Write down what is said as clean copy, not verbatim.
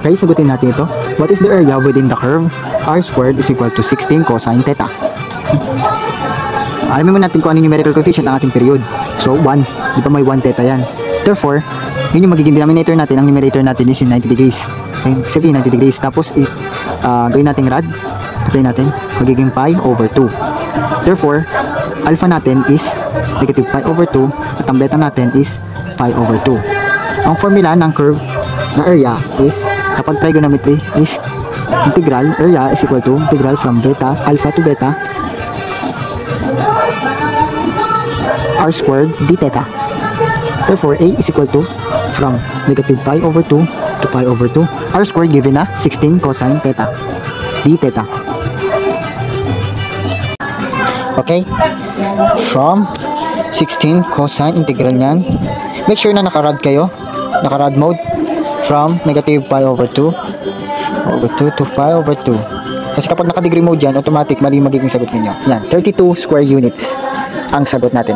Okay, sagutin natin ito. What is the area within the curve? R squared is equal to 16 cosine theta. Alamin mo natin kung ano yung numerical coefficient ng ating period. So, 1. Di ba may 1 theta yan? Therefore, yun yung magiging denominator natin. Ang numerator natin is in 90 degrees. Okay, sabihin 90 degrees. Tapos, gawin natin rad. Apply natin. Magiging pi over 2. Therefore, alpha natin is negative pi over 2. At ang beta natin is pi over 2. Ang formula ng curve na area is, kapag trigonometry, is integral area is equal to integral from beta, alpha to beta, r squared d theta. Therefore, a is equal to from negative pi over 2 to pi over 2, r squared given na 16 cosine theta, d theta. Okay, from 16 cosine integral nyan, make sure na nakarad kayo, nakarad mode, from negative pi over 2 to pi over 2. Kasi kapag naka-degree mode yan, automatic mali magiging sagot ninyo. Yan, 32 square units ang sagot natin.